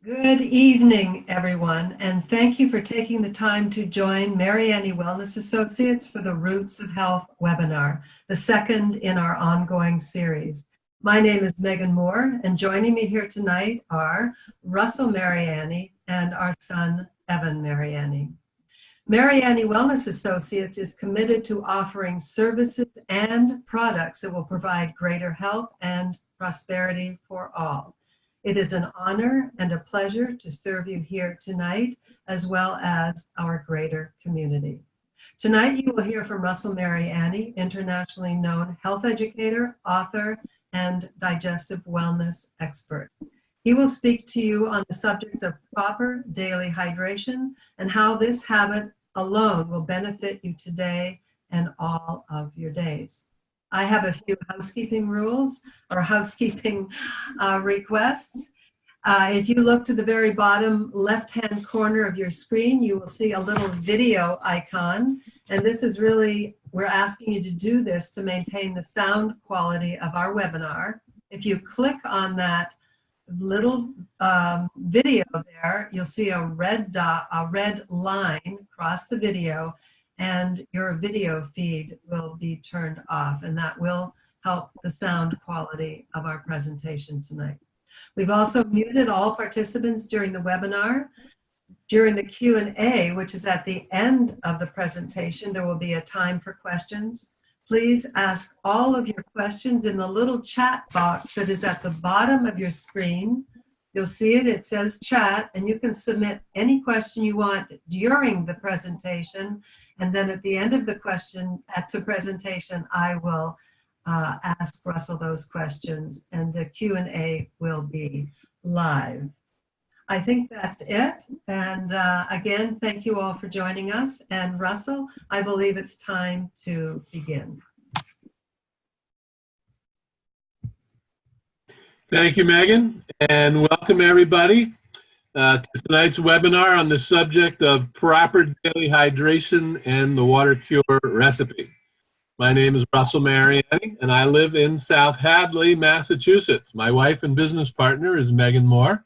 Good evening, everyone, and thank you for taking the time to join Mariani Wellness Associates for the Roots of Health webinar, the second in our ongoing series. My name is Megan Moore, and joining me here tonight are Russell Mariani and our son, Evan Mariani. Mariani Wellness Associates is committed to offering services and products that will provide greater health and prosperity for all. It is an honor and a pleasure to serve you here tonight, as well as our greater community. Tonight, you will hear from Russell Mariani, internationally known health educator, author, and digestive wellness expert. He will speak to you on the subject of proper daily hydration and how this habit alone will benefit you today and all of your days. I have a few housekeeping rules or housekeeping requests. If you look to the very bottom left-hand corner of your screen, you will see a little video icon. And this is really, we're asking you to do this to maintain the sound quality of our webinar. If you click on that little video there, you'll see a red dot, a red line across the video, and your video feed will be turned off, and that will help the sound quality of our presentation tonight. We've also muted all participants during the webinar. During the Q&A, which is at the end of the presentation, there will be a time for questions. Please ask all of your questions in the little chat box that is at the bottom of your screen. You'll see it, it says chat, and you can submit any question you want during the presentation. And then at the end of the presentation, I will ask Russell those questions, and the Q&A will be live. I think that's it. And again, thank you all for joining us. And Russell, I believe it's time to begin. Thank you, Megan, and welcome everybody to tonight's webinar on the subject of proper daily hydration and the water cure recipe. My name is Russell Mariani, and I live in South Hadley, Massachusetts. My wife and business partner is Megan Moore,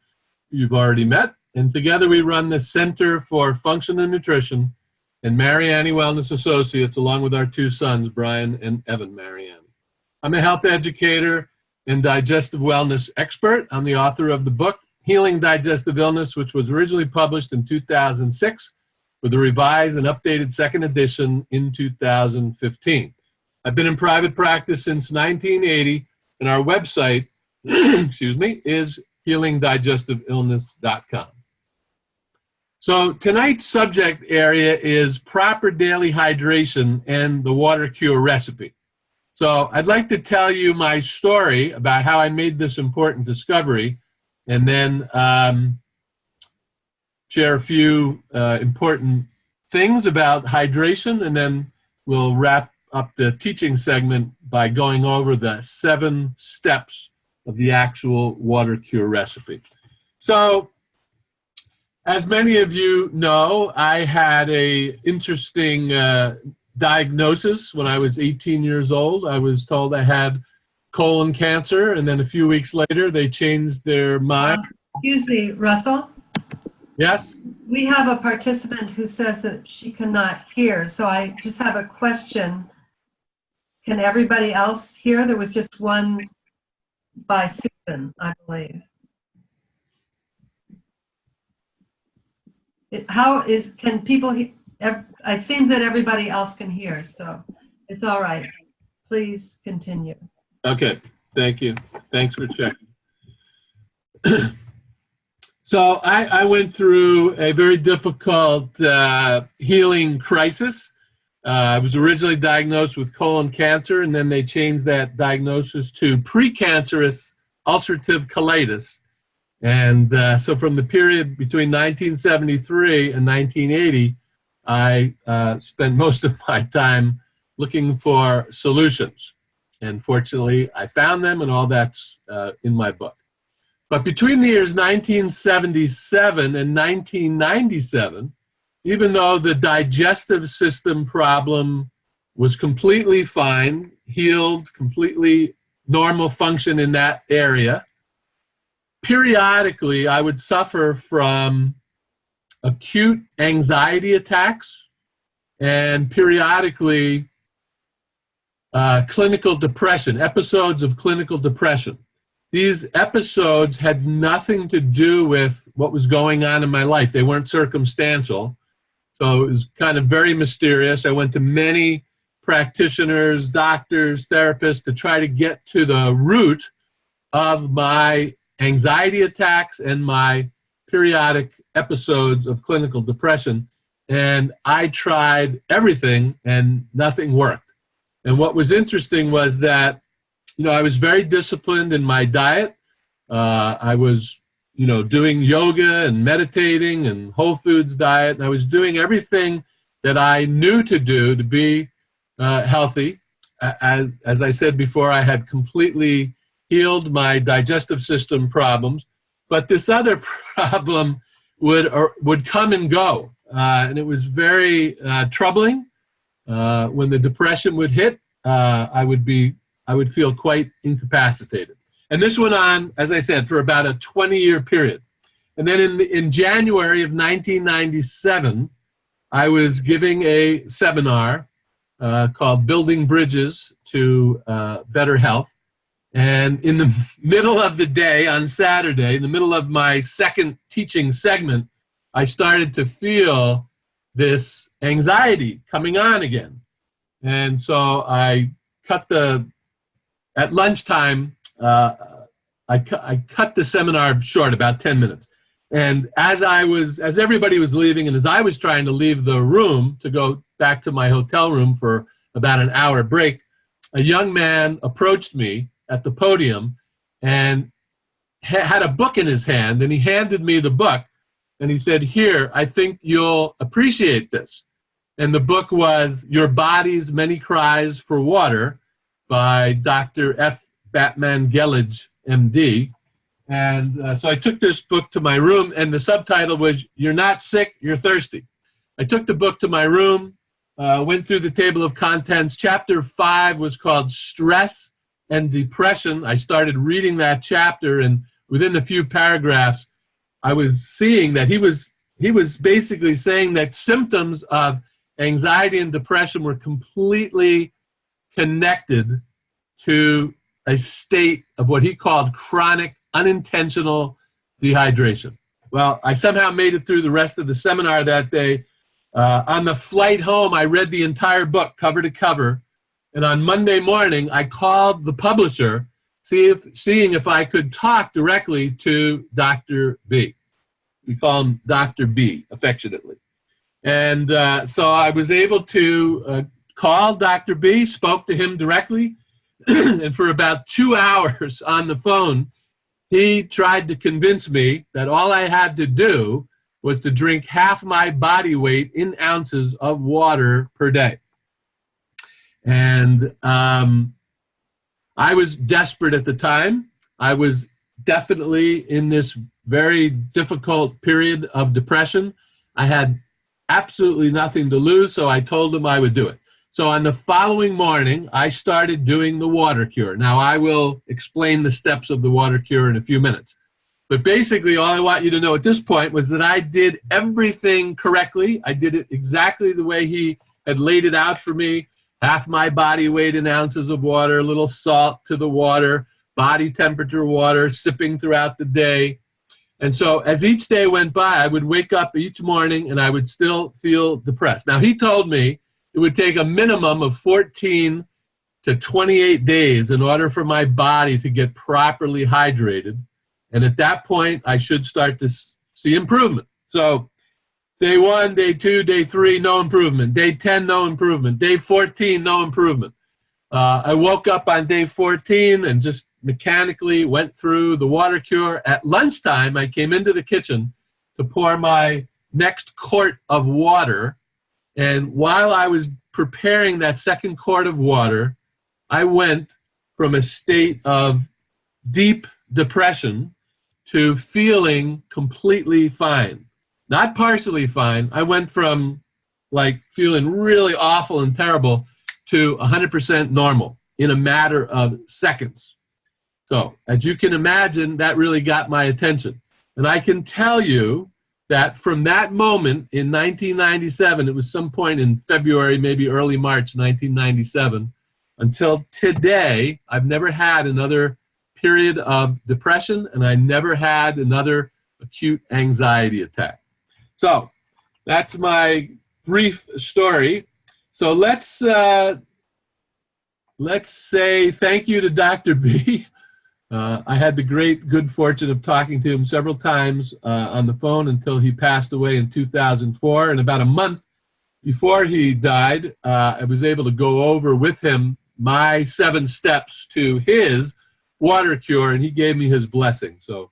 who you've already met, and together we run the Center for Function and Nutrition and Mariani Wellness Associates, along with our two sons, Brian and Evan Mariani. I'm a health educator and digestive wellness expert. I'm the author of the book, Healing Digestive Illness, which was originally published in 2006 with a revised and updated second edition in 2015. I've been in private practice since 1980, and our website, excuse me, is healingdigestiveillness.com. So tonight's subject area is proper daily hydration and the water cure recipe. So I'd like to tell you my story about how I made this important discovery, and then share a few important things about hydration, and then we'll wrap up the teaching segment by going over the 7 steps of the actual water cure recipe. So, as many of you know, I had an interesting diagnosis when I was 18 years old. I was told I had colon cancer, and then a few weeks later they changed their mind. Excuse me, Russell? Yes? We have a participant who says that she cannot hear, so I just have a question. Can everybody else hear? There was just one by Susan, I believe. Can people hear? It seems that everybody else can hear, so it's all right. Please continue. Okay, thank you. Thanks for checking. So I went through a very difficult healing crisis. I was originally diagnosed with colon cancer, and then they changed that diagnosis to precancerous ulcerative colitis. And so from the period between 1973 and 1980, I spent most of my time looking for solutions. And fortunately, I found them, and all that's in my book. But between the years 1977 and 1997, even though the digestive system problem was completely fine, healed, completely normal function in that area, periodically, I would suffer from acute anxiety attacks and periodically clinical depression, episodes of clinical depression. These episodes had nothing to do with what was going on in my life. They weren't circumstantial. So it was kind of very mysterious. I went to many practitioners, doctors, therapists to try to get to the root of my anxiety attacks and my periodic episodes of clinical depression. And I tried everything and nothing worked. And what was interesting was that, I was very disciplined in my diet. I was, doing yoga and meditating and whole foods diet. And I was doing everything that I knew to do to be healthy. As I said before, I had completely healed my digestive system problems. But this other problem would come and go. And it was very troubling. When the depression would hit, I would feel quite incapacitated. And this went on, as I said, for about a 20-year period. And then in January of 1997, I was giving a seminar called Building Bridges to Better Health. And in the middle of the day on Saturday, in the middle of my second teaching segment, I started to feel this anxiety coming on again. And so at lunchtime, I cut the seminar short, about 10 minutes. And as everybody was leaving, and as I was trying to leave the room to go back to my hotel room for about an hour break, a young man approached me at the podium and had a book in his hand, and he handed me the book, and he said, "Here, I think you'll appreciate this." And the book was Your Body's Many Cries for Water by Dr. F. Batman Gelage, MD. And so I took this book to my room, and the subtitle was, You're Not Sick, You're Thirsty. I took the book to my room, went through the table of contents. Chapter 5 was called Stress and Depression. I started reading that chapter, and within a few paragraphs, I was seeing that he was basically saying that symptoms of anxiety and depression were completely connected to a state of what he called chronic unintentional dehydration. Well, I somehow made it through the rest of the seminar that day. On the flight home, I read the entire book cover to cover. And on Monday morning, I called the publisher, seeing if I could talk directly to Dr. B. We call him Dr. B, affectionately. And so I was able to call Dr. B, spoke to him directly, and for about 2 hours on the phone, he tried to convince me that all I had to do was to drink half my body weight in ounces of water per day. And I was desperate at the time. I was definitely in this very difficult period of depression. I had absolutely nothing to lose, so I told him I would do it. So on the following morning, I started doing the water cure. Now, I will explain the steps of the water cure in a few minutes. But basically, all I want you to know at this point was that I did everything correctly. I did it exactly the way he had laid it out for me. Half my body weight in ounces of water, a little salt to the water, body temperature water, sipping throughout the day. And so as each day went by, I would wake up each morning and I would still feel depressed. Now, he told me it would take a minimum of 14 to 28 days in order for my body to get properly hydrated. And at that point, I should start to see improvement. So day 1, day 2, day 3, no improvement. Day 10, no improvement. Day 14, no improvement. I woke up on day 14 and just mechanically went through the water cure. At lunchtime, I came into the kitchen to pour my next quart of water. And while I was preparing that second quart of water, I went from a state of deep depression to feeling completely fine. Not partially fine. I went from feeling really awful and terrible to 100% normal in a matter of seconds. So, as you can imagine, that really got my attention. And I can tell you that from that moment in 1997, it was some point in February, maybe early March 1997, until today, I've never had another period of depression, and I never had another acute anxiety attack. So that's my brief story. So let's say thank you to Dr. B. I had the good fortune of talking to him several times on the phone until he passed away in 2004. And about a month before he died, I was able to go over with him my 7 steps to his water cure, and he gave me his blessing. So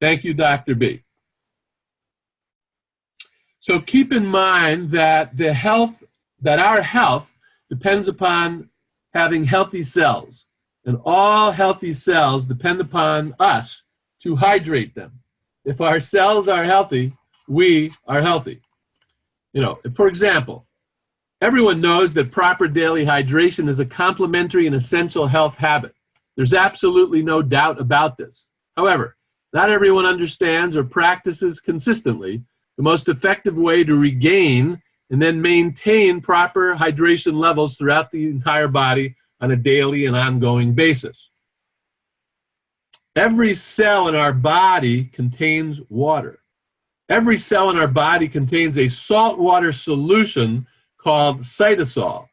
thank you, Dr. B. So keep in mind that our health depends upon having healthy cells, and all healthy cells depend upon us to hydrate them. If our cells are healthy, we are healthy. For example, everyone knows that proper daily hydration is a complementary and essential health habit. There's absolutely no doubt about this. However, not everyone understands or practices consistently the most effective way to regain and then maintain proper hydration levels throughout the entire body on a daily and ongoing basis. Every cell in our body contains water. Every cell in our body contains a saltwater solution called cytosol.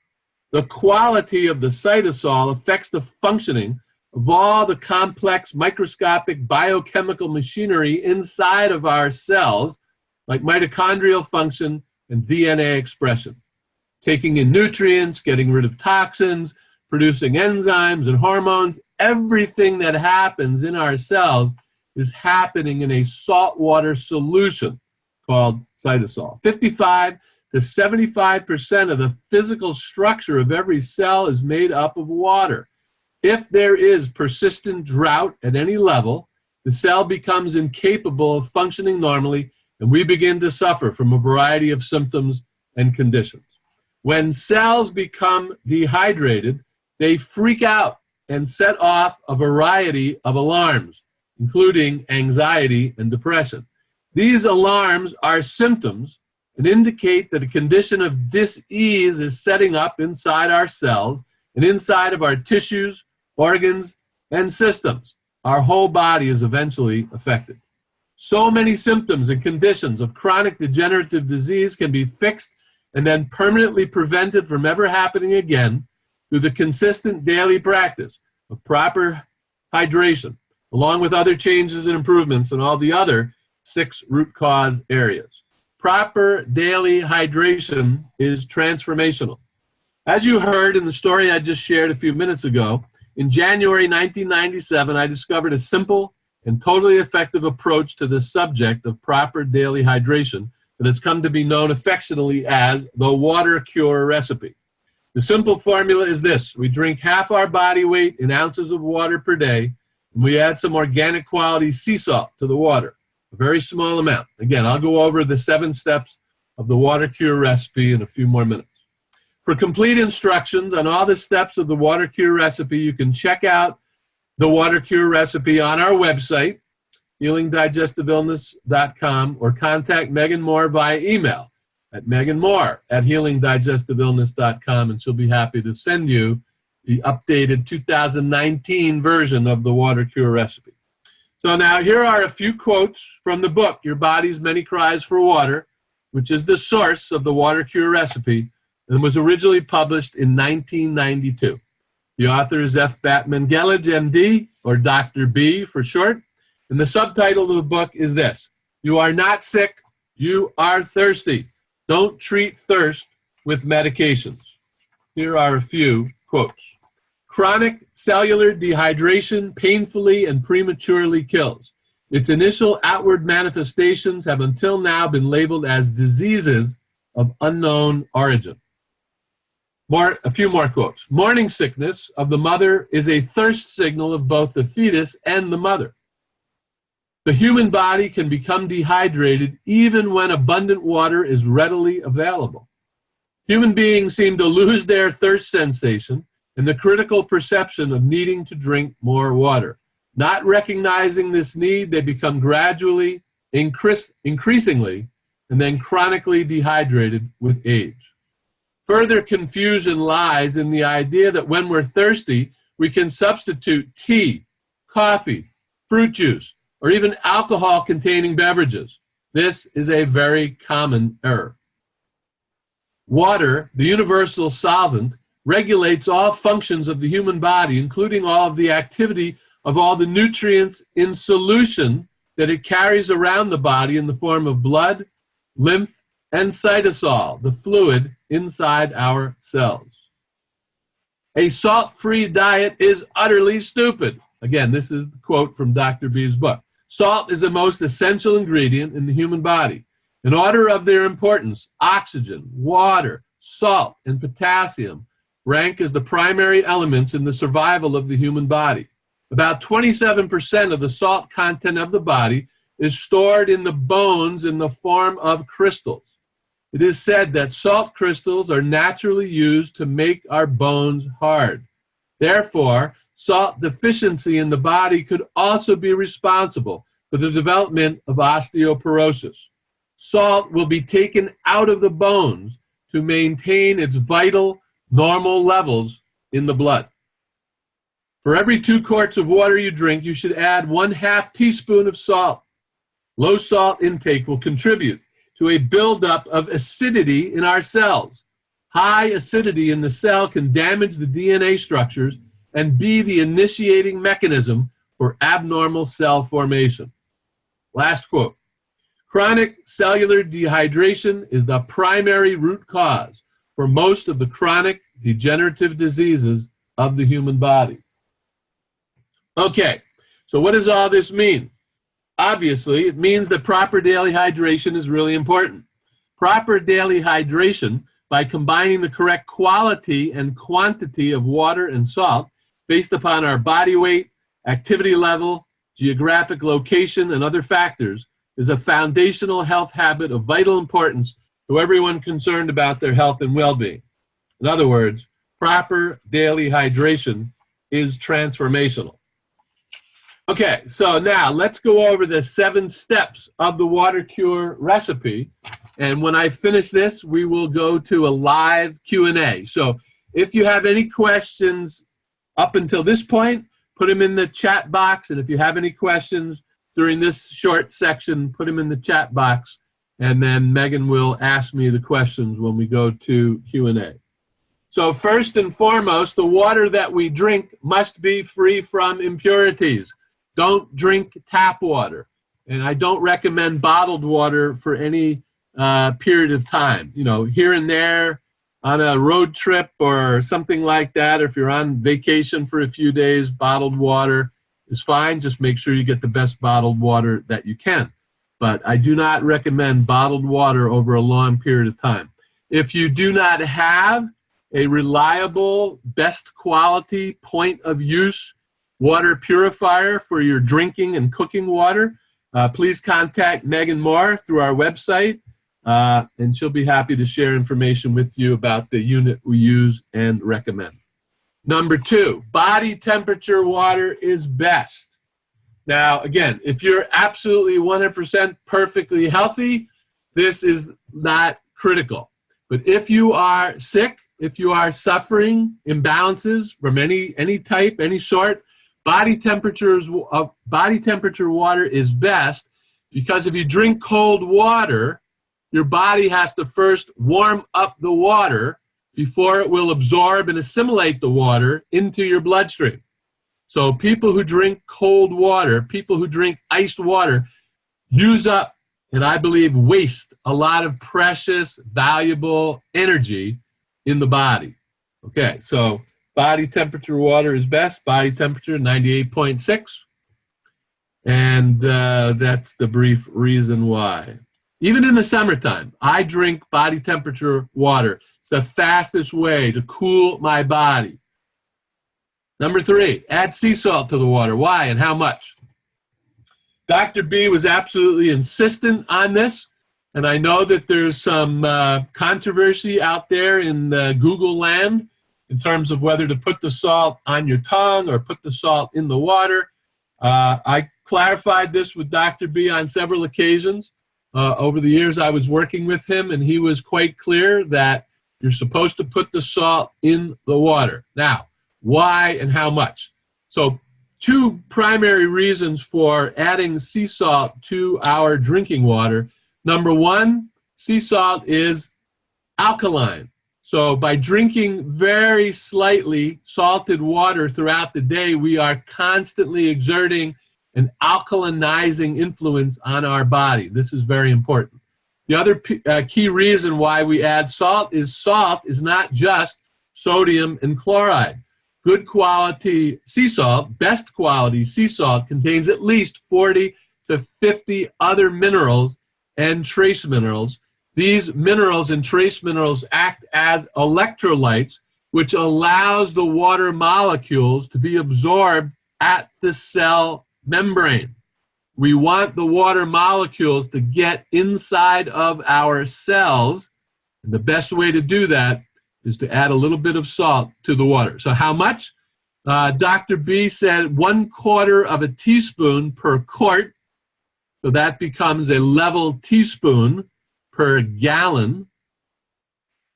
The quality of the cytosol affects the functioning of all the complex microscopic biochemical machinery inside of our cells, like mitochondrial function and DNA expression, taking in nutrients, getting rid of toxins, producing enzymes and hormones. Everything that happens in our cells is happening in a saltwater solution called cytosol. 55 to 75% of the physical structure of every cell is made up of water. If there is persistent drought at any level, the cell becomes incapable of functioning normally, and we begin to suffer from a variety of symptoms and conditions. When cells become dehydrated, they freak out and set off a variety of alarms, including anxiety and depression. These alarms are symptoms and indicate that a condition of dis-ease is setting up inside our cells and inside of our tissues, organs, and systems. Our whole body is eventually affected. So many symptoms and conditions of chronic degenerative disease can be fixed and then permanently prevented from ever happening again through the consistent daily practice of proper hydration, along with other changes and improvements in all the other 6 root cause areas. Proper daily hydration is transformational. As you heard in the story I just shared a few minutes ago, in January 1997, I discovered a simple and totally effective approach to the subject of proper daily hydration that has come to be known affectionately as the water cure recipe. The simple formula is this: we drink half our body weight in ounces of water per day, and we add some organic quality sea salt to the water, a very small amount. Again, I'll go over the 7 steps of the water cure recipe in a few more minutes. For complete instructions on all the steps of the water cure recipe, you can check out the water cure recipe on our website, healingdigestive.illness.com, or contact Megan Moore via email at meganmoore@healingdigestive.illness.com, and she'll be happy to send you the updated 2019 version of the water cure recipe. So now here are a few quotes from the book, Your Body's Many Cries for Water, which is the source of the water cure recipe and was originally published in 1992. The author is F. Batman Gelage, MD, or Dr. B for short. And the subtitle of the book is this: You are not sick, you are thirsty. Don't treat thirst with medications. Here are a few quotes. Chronic cellular dehydration painfully and prematurely kills. Its initial outward manifestations have until now been labeled as diseases of unknown origin. A few more quotes. Morning sickness of the mother is a thirst signal of both the fetus and the mother. The human body can become dehydrated even when abundant water is readily available. Human beings seem to lose their thirst sensation and the critical perception of needing to drink more water. Not recognizing this need, they become gradually, increasingly, and then chronically dehydrated with age. Further confusion lies in the idea that when we're thirsty, we can substitute tea, coffee, fruit juice, or even alcohol-containing beverages. This is a very common error. Water, the universal solvent, regulates all functions of the human body, including all of the activity of all the nutrients in solution that it carries around the body in the form of blood, lymph, and cytosol, the fluid inside our cells. A salt-free diet is utterly stupid. Again, this is the quote from Dr. B's book. Salt is the most essential ingredient in the human body. In order of their importance, oxygen, water, salt, and potassium rank as the primary elements in the survival of the human body. About 27% of the salt content of the body is stored in the bones in the form of crystals. It is said that salt crystals are naturally used to make our bones hard. Therefore, salt deficiency in the body could also be responsible for the development of osteoporosis. Salt will be taken out of the bones to maintain its vital, normal levels in the blood. For every 2 quarts of water you drink, you should add 1/2 teaspoon of salt. Low salt intake will contribute to a buildup of acidity in our cells. High acidity in the cell can damage the DNA structures and be the initiating mechanism for abnormal cell formation. Last quote. Chronic cellular dehydration is the primary root cause for most of the chronic degenerative diseases of the human body. Okay, so what does all this mean? Obviously, it means that proper daily hydration is really important. Proper daily hydration, by combining the correct quality and quantity of water and salt based upon our body weight, activity level, geographic location, and other factors, is a foundational health habit of vital importance to everyone concerned about their health and well-being. In other words, proper daily hydration is transformational. Okay, so now let's go over the 7 steps of the water cure recipe. And when I finish this, we will go to a live Q&A. So if you have any questions up until this point, put them in the chat box. And if you have any questions during this short section, put them in the chat box. And then Megan will ask me the questions when we go to Q&A. So first and foremost, the water that we drink must be free from impurities. Don't drink tap water. And I don't recommend bottled water for any period of time. You know, here and there on a road trip or something like that, or if you're on vacation for a few days, bottled water is fine. Just make sure you get the best bottled water that you can. But I do not recommend bottled water over a long period of time. If you do not have a reliable, best quality, point of use water purifier for your drinking and cooking water, please contact Megan Moore through our website, and she'll be happy to share information with you about the unit we use and recommend. Number 2, body temperature water is best. Now, again, if you're absolutely 100% perfectly healthy, this is not critical. But if you are sick, if you are suffering imbalances from any type, any sort, body temperature water is best, because if you drink cold water, your body has to first warm up the water before it will absorb and assimilate the water into your bloodstream. So people who drink cold water, people who drink iced water, use up, and I believe waste, a lot of precious, valuable energy in the body. Okay, so body temperature water is best. Body temperature 98.6. And that's the brief reason why. Even in the summertime, I drink body temperature water. It's the fastest way to cool my body. Number 3, add sea salt to the water. Why and how much? Dr. B was absolutely insistent on this. And I know that there's some controversy out there in Google land in terms of whether to put the salt on your tongue or put the salt in the water. I clarified this with Dr. B on several occasions. Over the years I was working with him, and he was quite clear that you're supposed to put the salt in the water. Now, why and how much? So, two primary reasons for adding sea salt to our drinking water. Number one, sea salt is alkaline. So by drinking very slightly salted water throughout the day, we are constantly exerting an alkalinizing influence on our body. This is very important. The other key reason why we add salt is not just sodium and chloride. Good quality sea salt, best quality sea salt, contains at least 40 to 50 other minerals and trace minerals. These minerals and trace minerals act as electrolytes, which allows the water molecules to be absorbed at the cell membrane. We want the water molecules to get inside of our cells, and the best way to do that is to add a little bit of salt to the water. So how much? Dr. B said 1/4 of a teaspoon per quart, so that becomes a level teaspoon per gallon.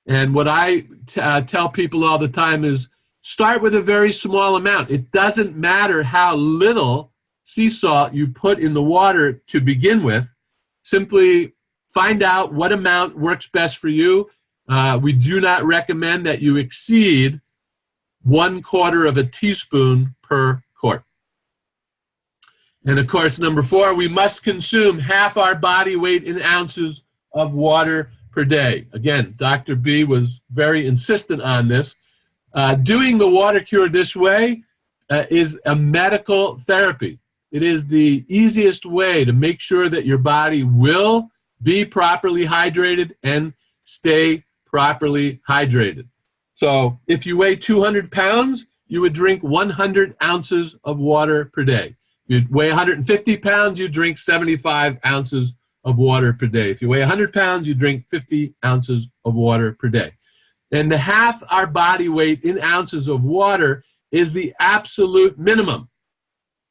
And what I tell people all the time is start with a very small amount. It doesn't matter how little sea salt you put in the water to begin with. Simply find out what amount works best for you. We do not recommend that you exceed 1/4 of a teaspoon per quart. And of course, number 4, we must consume half our body weight in ounces of water per day. Again, Dr. B was very insistent on this. Doing the water cure this way is a medical therapy. It is the easiest way to make sure that your body will be properly hydrated and stay properly hydrated. So if you weigh 200 pounds, you would drink 100 ounces of water per day. If you weigh 150 pounds, you drink 75 ounces of water per day. If you weigh 100 pounds, you drink 50 ounces of water per day. And to half our body weight in ounces of water is the absolute minimum.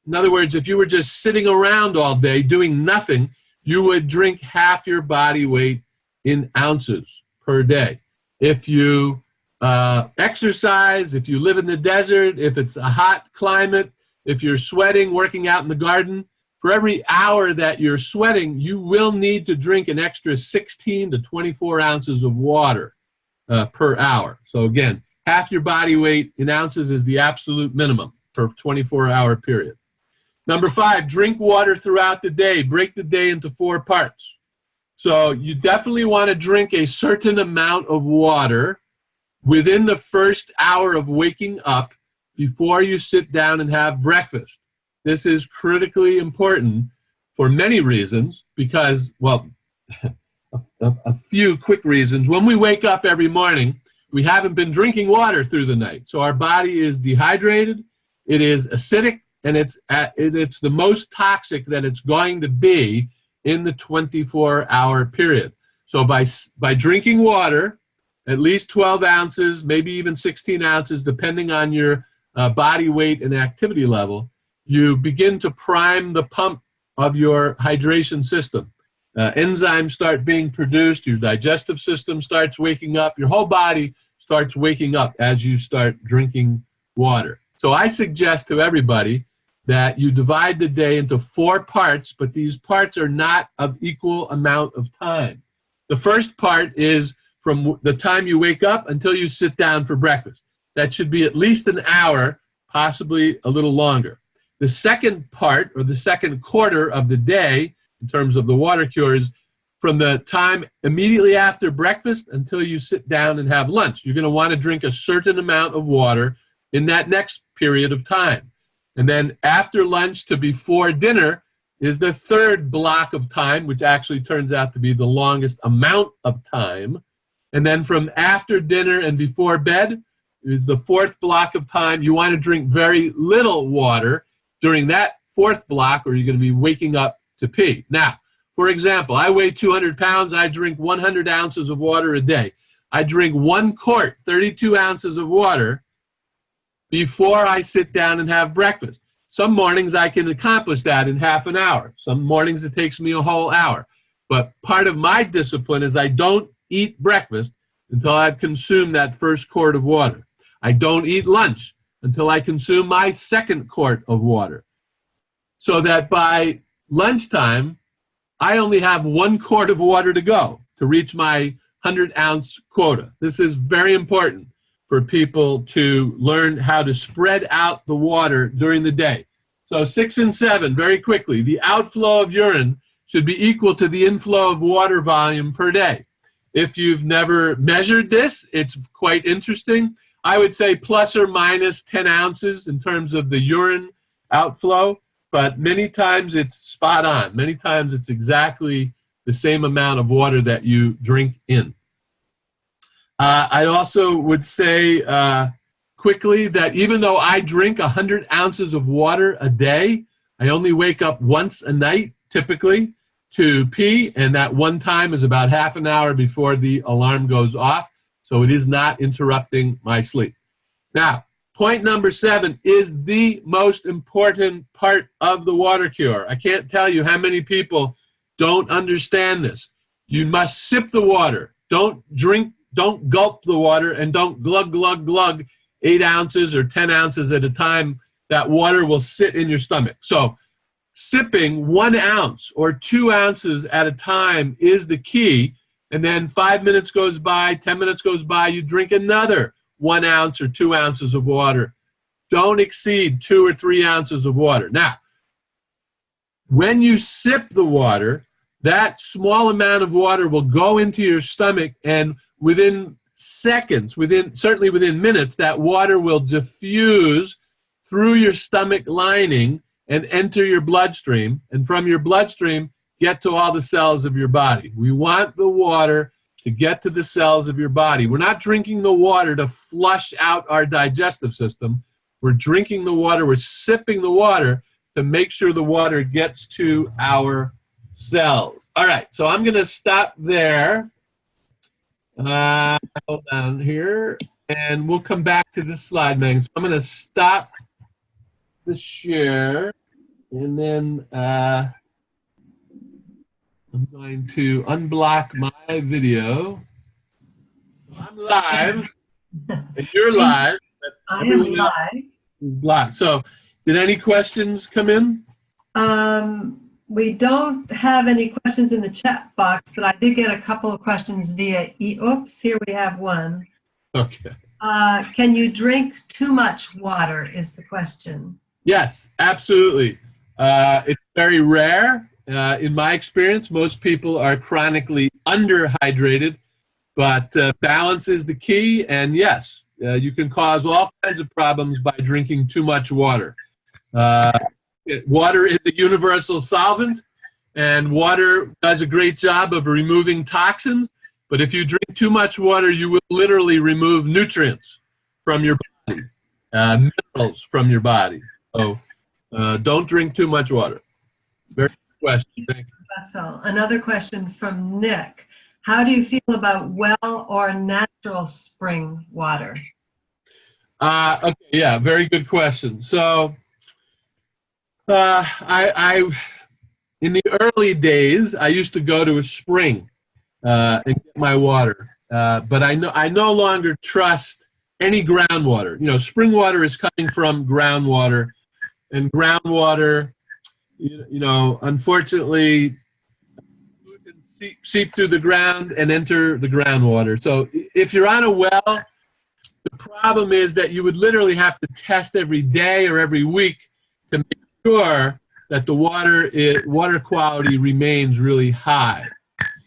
In other words, if you were just sitting around all day doing nothing, you would drink half your body weight in ounces per day. If you exercise, if you live in the desert, if it's a hot climate, if you're sweating, working out in the garden, for every hour that you're sweating, you will need to drink an extra 16 to 24 ounces of water per hour. So again, half your body weight in ounces is the absolute minimum for a 24-hour period. Number 5, drink water throughout the day. Break the day into 4 parts. So you definitely want to drink a certain amount of water within the first hour of waking up before you sit down and have breakfast. This is critically important for many reasons because, well, a few quick reasons. When we wake up every morning, we haven't been drinking water through the night. So our body is dehydrated, it is acidic, and it's the most toxic that it's going to be in the 24-hour period. So by drinking water, at least 12 ounces, maybe even 16 ounces, depending on your body weight and activity level, you begin to prime the pump of your hydration system. Enzymes start being produced, your digestive system starts waking up, your whole body starts waking up as you start drinking water. So I suggest to everybody that you divide the day into 4 parts, but these parts are not of equal amount of time. The first part is from the time you wake up until you sit down for breakfast. That should be at least an hour, possibly a little longer. The second part, or the second quarter of the day, in terms of the water cure, is from the time immediately after breakfast until you sit down and have lunch. You're going to want to drink a certain amount of water in that next period of time. And then after lunch to before dinner is the third block of time, which actually turns out to be the longest amount of time. And then from after dinner and before bed is the 4th block of time. You want to drink very little water during that 4th block, or you're going to be waking up to pee. Now, for example, I weigh 200 pounds. I drink 100 ounces of water a day. I drink 1 quart, 32 ounces of water, before I sit down and have breakfast. some mornings I can accomplish that in half an hour. Some mornings it takes me a whole hour. But part of my discipline is I don't eat breakfast until I've consumed that first quart of water. I don't eat lunch until I consume my second quart of water. So that by lunchtime, I only have 1 quart of water to go to reach my 100-ounce quota. This is very important for people to learn how to spread out the water during the day. So 6 and 7, very quickly, the outflow of urine should be equal to the inflow of water volume per day. If you've never measured this, it's quite interesting. I would say plus or minus 10 ounces in terms of the urine outflow, but many times it's spot on. Many times it's exactly the same amount of water that you drink in. I also would say quickly that even though I drink 100 ounces of water a day, I only wake up once a night, typically, to pee, and that one time is about half an hour before the alarm goes off, so it is not interrupting my sleep. Now, point number 7 is the most important part of the water cure. I can't tell you how many people don't understand this. You must sip the water. Don't drink, don't gulp the water, and don't glug, glug, glug 8 ounces or 10 ounces at a time. That water will sit in your stomach. So sipping 1 ounce or 2 ounces at a time is the key. And then 5 minutes goes by, 10 minutes goes by, you drink another 1 ounce or 2 ounces of water. Don't exceed 2 or 3 ounces of water. Now, when you sip the water, that small amount of water will go into your stomach, and within seconds, certainly within minutes, that water will diffuse through your stomach lining and enter your bloodstream, and from your bloodstream, get to all the cells of your body. We want the water to get to the cells of your body. We're not drinking the water to flush out our digestive system. We're drinking the water, we're sipping the water to make sure the water gets to our cells. All right, so I'm going to stop there. Hold on here, and we'll come back to this slide, Megan. So I'm going to stop the share, and then I'm going to unblock my video. So I'm live, and you're live. I am live. Blocked. So, did any questions come in? We don't have any questions in the chat box, but I did get a couple of questions via oops, here we have one. Okay. Can you drink too much water is the question. Yes, absolutely. It's very rare. In my experience, most people are chronically underhydrated, but balance is the key, and yes, you can cause all kinds of problems by drinking too much water. Water is a universal solvent, and water does a great job of removing toxins, but if you drink too much water, you will literally remove nutrients from your body, minerals from your body. So don't drink too much water. Very good question. Thank you. So another question from Nick. How do you feel about well or natural spring water? Okay, yeah, very good question. So in the early days, I used to go to a spring and get my water, but I no longer trust any groundwater. You know, spring water is coming from groundwater, and groundwater, you know, unfortunately, can seep through the ground and enter the groundwater. So if you're on a well, the problem is that you would literally have to test every day or every week to make sure that the water quality remains really high.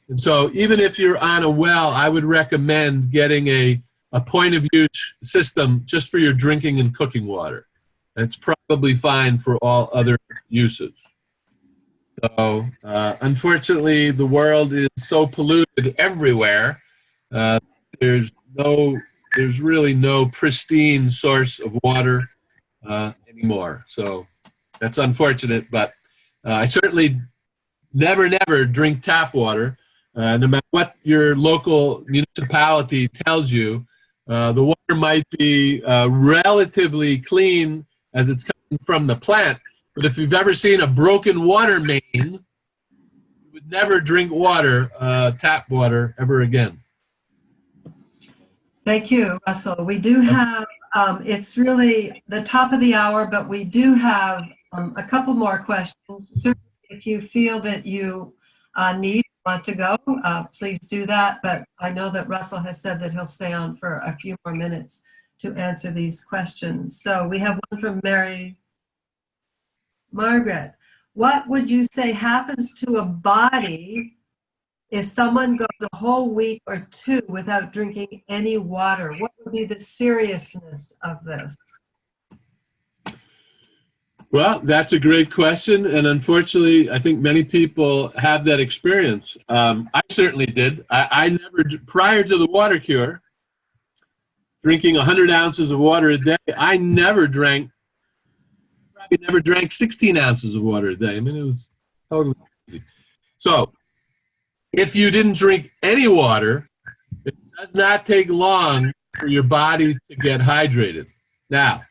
And so even if you're on a well, I would recommend getting a point of use system just for your drinking and cooking water. That's probably fine for all other uses. So unfortunately, the world is so polluted everywhere. There's really no pristine source of water anymore. So that's unfortunate, but I certainly never drink tap water. No matter what your local municipality tells you, the water might be relatively clean as it's coming from the plant. But if you've ever seen a broken water main, you would never drink water, tap water, ever again. Thank you, Russell. We do have, it's really the top of the hour, but we do have a couple more questions. Certainly, if you feel that you want to go, please do that. But I know that Russell has said that he'll stay on for a few more minutes to answer these questions. So we have one from Margaret. What would you say happens to a body if someone goes a whole week or two without drinking any water? What would be the seriousness of this? Well, that's a great question, and unfortunately, I think many people have that experience. I certainly did. I never, prior to the water cure, drinking 100 ounces of water a day, I never drank 16 ounces of water a day. I mean, it was totally crazy. So, if you didn't drink any water, it does not take long for your body to get hydrated. Now,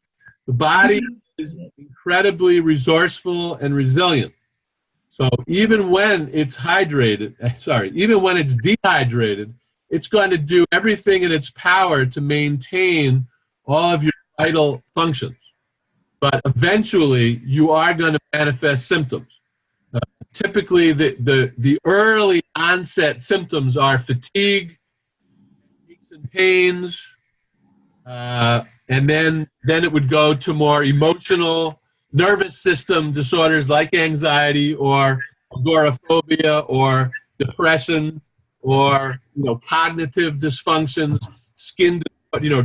the body is incredibly resourceful and resilient. So even when it's even when it's dehydrated, it's going to do everything in its power to maintain all of your vital functions. But eventually, you are going to manifest symptoms. Typically, the early onset symptoms are fatigue, aches and pains, and then it would go to more emotional, nervous system disorders like anxiety or agoraphobia or depression or cognitive dysfunctions.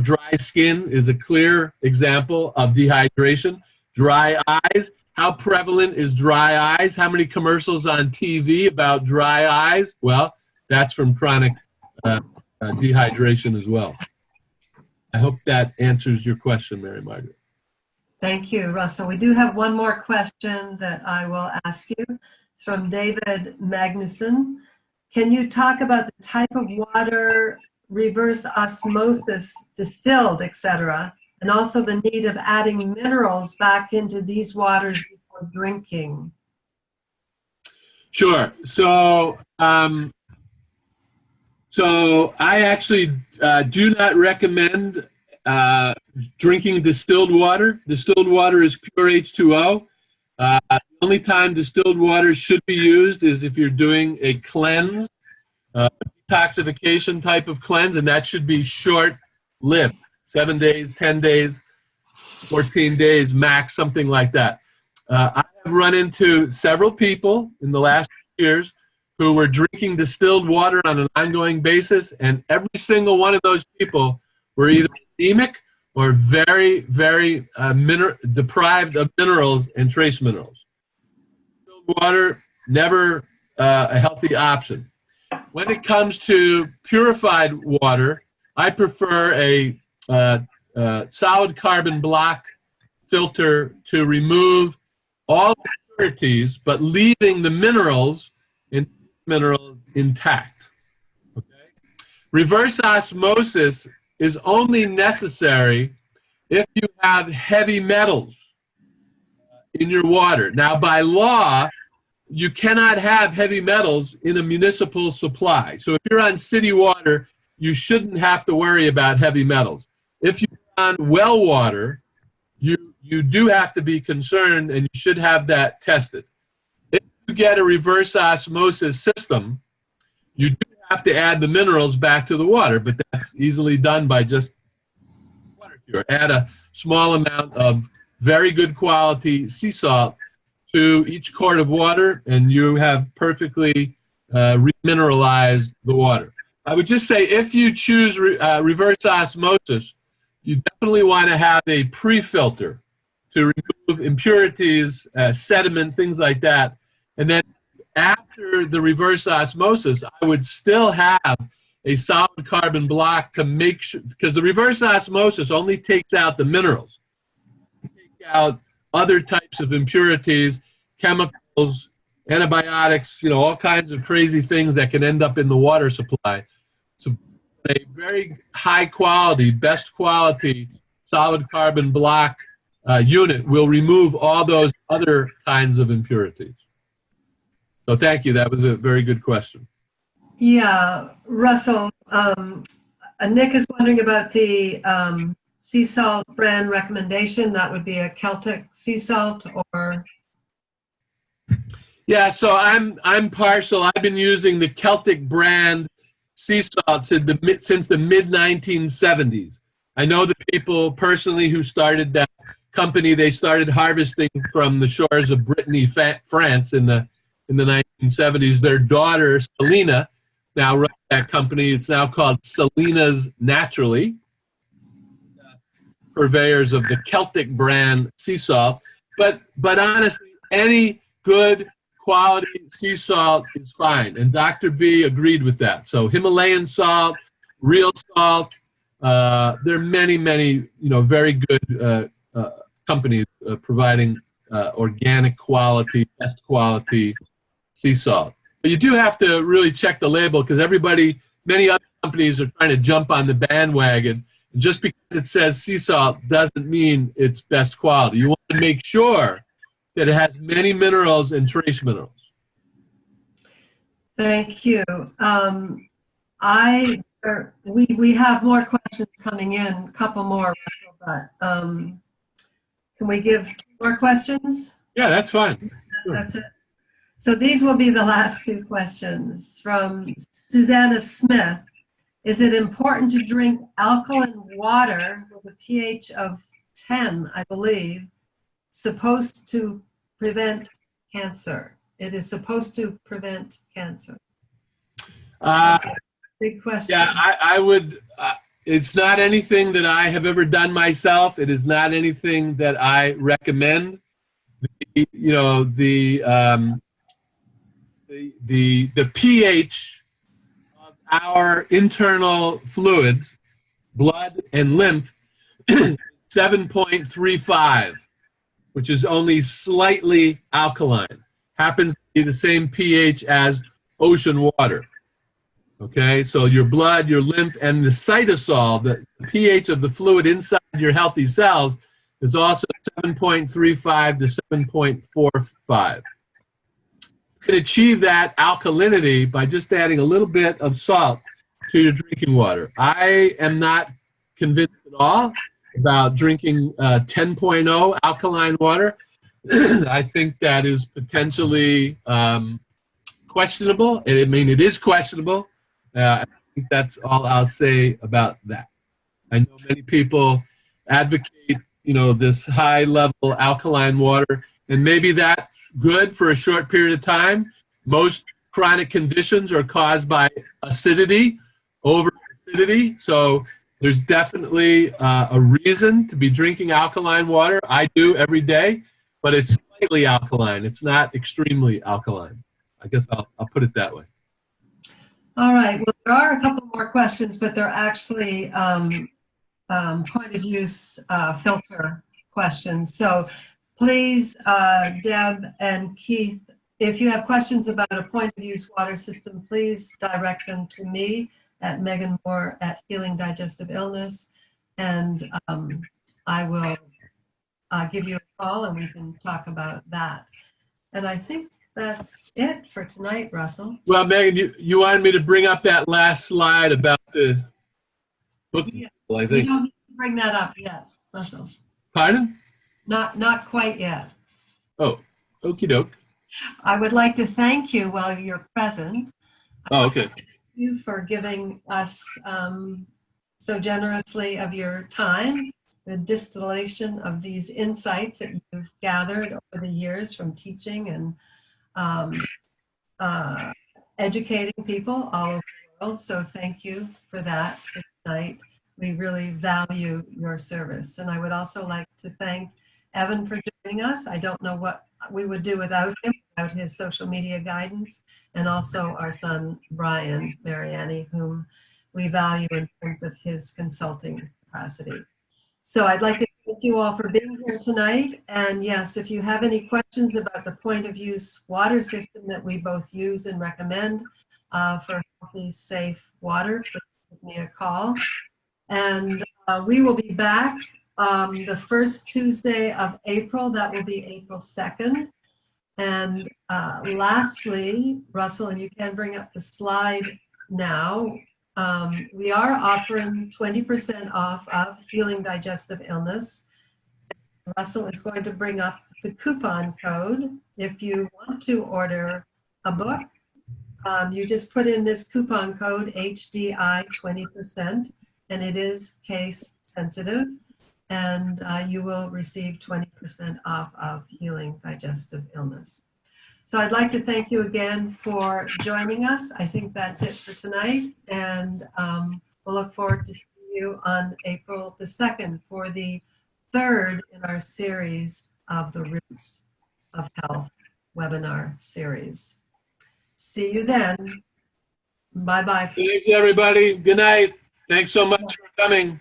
Dry skin is a clear example of dehydration. Dry eyes. How prevalent is dry eyes? How many commercials on TV about dry eyes? Well, that's from chronic dehydration as well. I hope that answers your question, Mary Margaret. Thank you, Russell. We do have one more question that I will ask you. It's from David Magnuson. Can you talk about the type of water, reverse osmosis, distilled, etc., and also the need of adding minerals back into these waters before drinking? Sure. So I actually do not recommend drinking distilled water. Distilled water is pure H2O. The only time distilled water should be used is if you're doing a cleanse, detoxification type of cleanse, and that should be short-lived, 7 days, 10 days, 14 days max, something like that. I have run into several people in the last years who were drinking distilled water on an ongoing basis, and every single one of those people were either anemic or very, very deprived of minerals and trace minerals. Distilled water, never a healthy option. When it comes to purified water, I prefer a solid carbon block filter to remove all impurities, but leaving the minerals intact. Okay? Reverse osmosis is only necessary if you have heavy metals in your water. Now, by law, you cannot have heavy metals in a municipal supply. So if you're on city water, you shouldn't have to worry about heavy metals. If you're on well water, you do have to be concerned, and you should have that tested. If you get a reverse osmosis system, you do have to add the minerals back to the water, but that's easily done by just water cure. Add a small amount of very good quality sea salt to each quart of water, and you have perfectly remineralized the water. I would just say if you choose reverse osmosis, you definitely want to have a pre-filter to remove impurities, sediment, things like that. And then after the reverse osmosis, I would still have a solid carbon block to make sure, because the reverse osmosis only takes out the minerals. Take out other types of impurities, chemicals, antibiotics, all kinds of crazy things that can end up in the water supply. So a very high quality, best quality solid carbon block unit will remove all those other kinds of impurities. So thank you. That was a very good question. Yeah, Russell, Nick is wondering about the sea salt brand recommendation. That would be a Celtic sea salt, or? Yeah, so I'm partial. I've been using the Celtic brand sea salts since the mid 1970s. I know the people personally who started that company. They started harvesting from the shores of Brittany, France, in the 1970s. Their daughter Selena now runs that company. It's now called Selena's Naturally, purveyors of the Celtic brand sea salt. But honestly, any good quality sea salt is fine, and Dr. B agreed with that. So Himalayan salt, real salt. There are many very good companies providing organic quality, best quality sea salt. But you do have to really check the label, because many other companies are trying to jump on the bandwagon. And just because it says sea salt doesn't mean it's best quality. You want to make sure that it has many minerals and trace minerals. Thank you. We have more questions coming in, a couple more, but can we give 2 more questions? Yeah, that's fine. That's it. So these will be the last 2 questions from Susanna Smith. Is it important to drink alkaline water with a pH of 10, I believe, supposed to prevent cancer? It is supposed to prevent cancer. That's a big question. Yeah, I would. It's not anything that I have ever done myself. It is not anything that I recommend. The pH of our internal fluids, blood and lymph, 7.35, which is only slightly alkaline. Happens to be the same pH as ocean water. Okay, so your blood, your lymph, and the cytosol, the pH of the fluid inside your healthy cells, is also 7.35 to 7.45. You can achieve that alkalinity by just adding a little bit of salt to your drinking water. I am not convinced at all about drinking 10.0 alkaline water. I think that is potentially questionable. I mean, it is questionable. I think that's all I'll say about that. I know many people advocate, this high-level alkaline water, and maybe that's good for a short period of time. Most chronic conditions are caused by acidity, over-acidity, so there's definitely a reason to be drinking alkaline water. I do every day, but it's slightly alkaline. It's not extremely alkaline. I guess I'll put it that way. All right. Well, there are a couple more questions, but they're actually point of use filter questions. So please, Deb and Keith, if you have questions about a point of use water system, please direct them to me at Megan Moore at Healing Digestive Illness, and I will give you a call and we can talk about that. And I think that's it for tonight, Russell. Well, Megan, you wanted me to bring up that last slide about the book. Yeah. I think. You don't need to bring that up yet, Russell. Pardon? Not quite yet. Oh, okie doke. I would like to thank you while you're present. Oh, okay. Thank you for giving us so generously of your time, the distillation of these insights that you've gathered over the years from teaching and educating people all over the world. So thank you for that for tonight. We really value your service. And I would also like to thank Evan for joining us. I don't know what we would do without him, without his social media guidance, and also our son, Brian Mariani, whom we value in terms of his consulting capacity. So I'd like to thank you all for being here tonight. And yes, if you have any questions about the point of use water system that we both use and recommend for healthy, safe water, please give me a call. And we will be back The first Tuesday of April, that will be April 2nd. And lastly, Russell, and you can bring up the slide now, we are offering 20% off of Healing Digestive Illness. Russell is going to bring up the coupon code. If you want to order a book, you just put in this coupon code HDI 20%, and it is case sensitive, and you will receive 20% off of Healing Digestive Illness. So I'd like to thank you again for joining us. I think that's it for tonight, and we'll look forward to seeing you on April the 2nd for the third in our series of the Roots of Health webinar series. See you then. Bye-bye. Thanks, everybody. Good night. Thanks so much for coming.